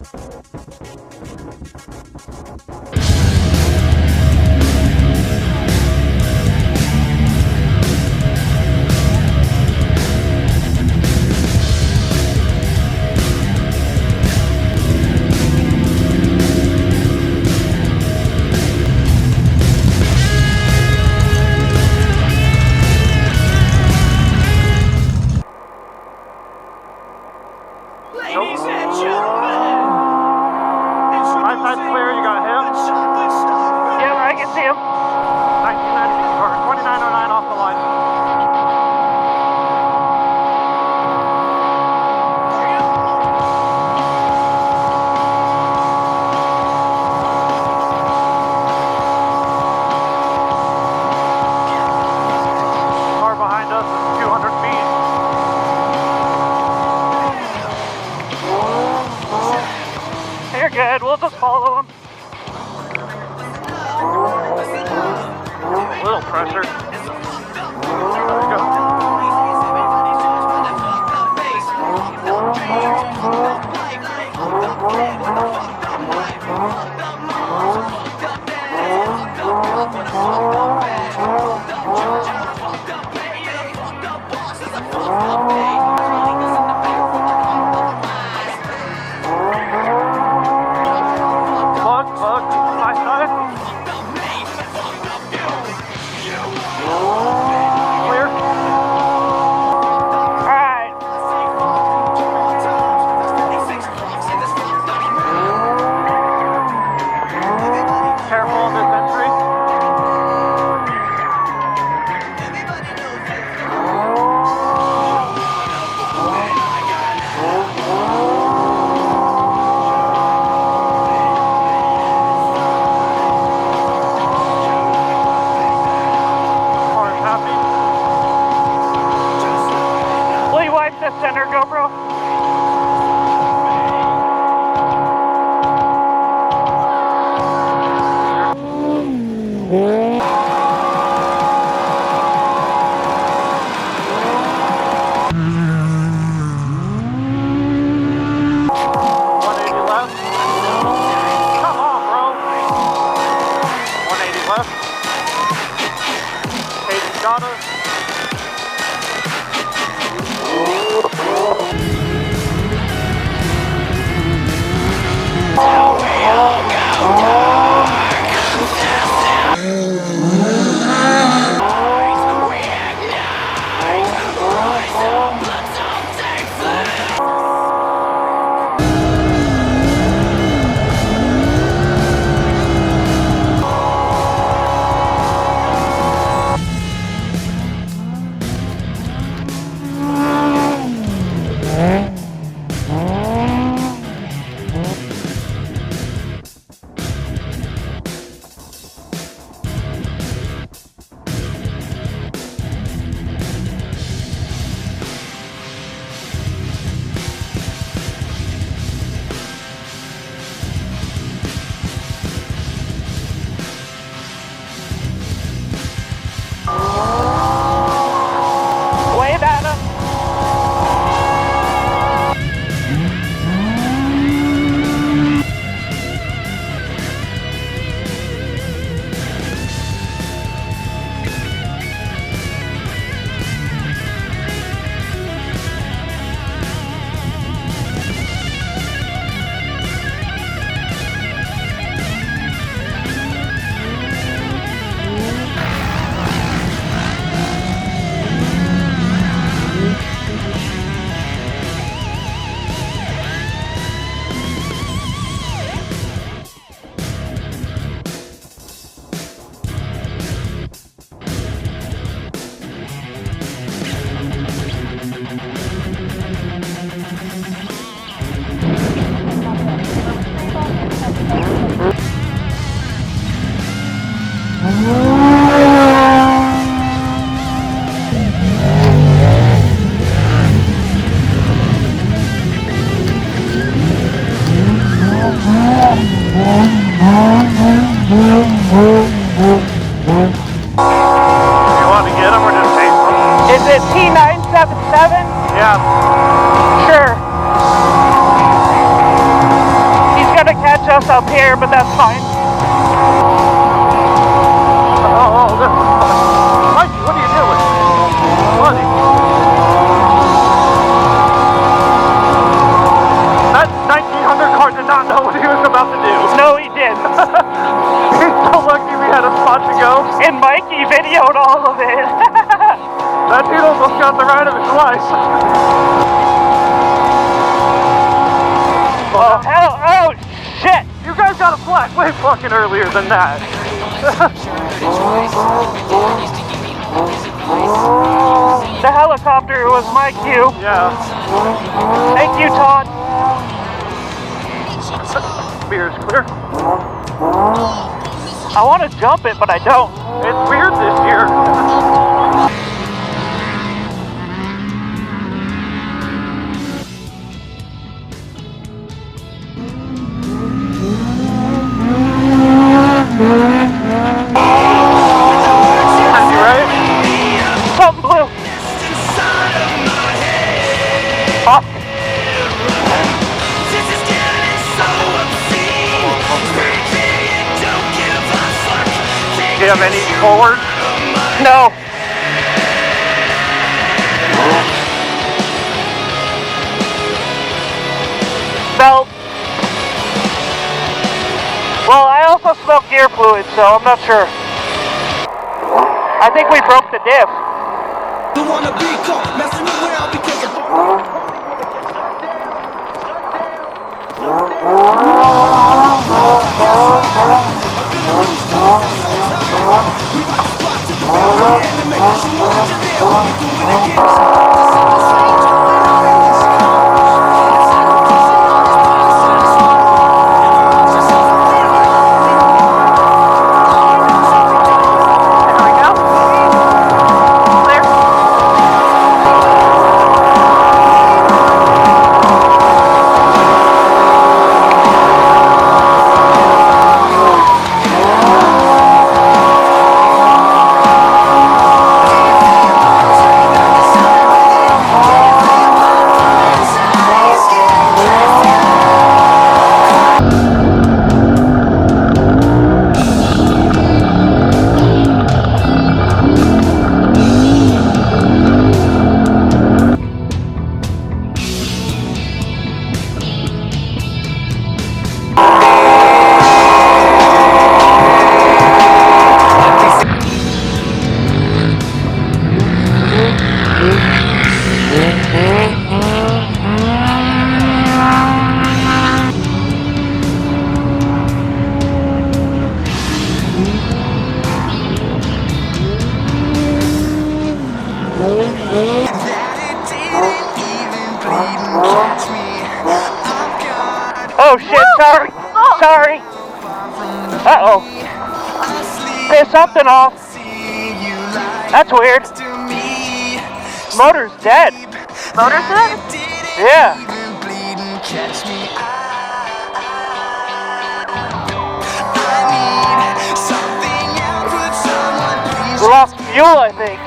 Ladies and gentlemen, Right side's clear, you got him? Yeah, I can see him. 1990 or 2909 off the line. Car behind us is 200 feet. You're good, we'll just follow him. A little pressure. There we go. Plug, my side. us up here, but that's fine. Oh, this is fun. Mikey, what are you doing? Buddy. That 1900 car did not know what he was about to do. No, he didn't. He's so lucky we had a spot to go. And Mikey videoed all of it. That dude almost got the ride of his life. Oh, shit! You guys got a flag way fucking earlier than that. The helicopter was my cue. Yeah. Thank you, Todd. Beer is clear. I want to jump it, but I don't. It's weird this year. You right? Something blue. Fuck. Do you have any forward? No. Smell. Well, I also smell gear fluid, so I'm not sure. I think we broke the diff. Don't wanna be caught messing around because of Oh shit, sorry. Sorry. Uh-oh. Pissed something off. That's weird. Motor's dead. Motor's dead? Yeah. We lost fuel, I think.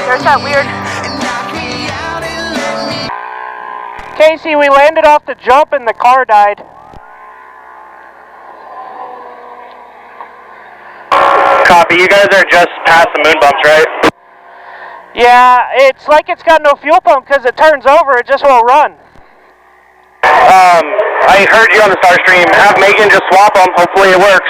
There's that weird... Casey, we landed off the jump and the car died. Copy, you guys are just past the moon bumps, right? Yeah, it's like it's got no fuel pump because it turns over, it just won't run. I heard you on the Star Stream. Have Megan just swap them, hopefully it works.